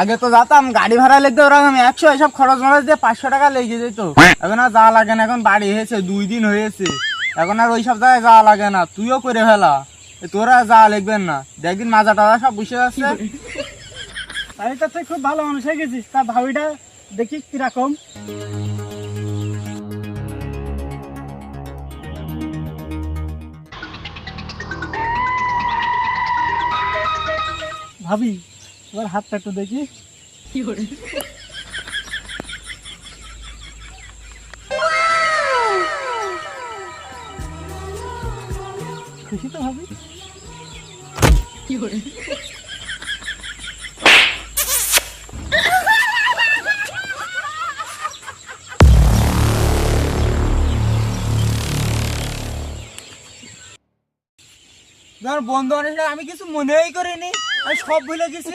আগে তো যেতাম গাড়ি ভাড়া লিখতে ওরকম 100 এসব খরচ মরচ দিয়ে 500 টাকা লেগে যেত। এখন আর যাওয়া লাগে না, এখন বাড়ি হয়েছে 2 দিন হয়েছে, এখন আর ওই সব জায়গায় যাওয়া লাগে না। তুইও করে ফেলা, তোরা যাওয়া লিখবেন না, দেখদিন মাজা টাজা সব বসে যাচ্ছে। তাই তো তুই খুব ভালো মানুষ হয়ে গেছিস। তা ভাবিটা দেখি কিরকম। ভাবি এবার হাতটা একটু দেখি। খুশি তো ভাবি? বন্ধু অনেক আমি কিছু মনেই করিনি, আমি সব ভুলে গেছি।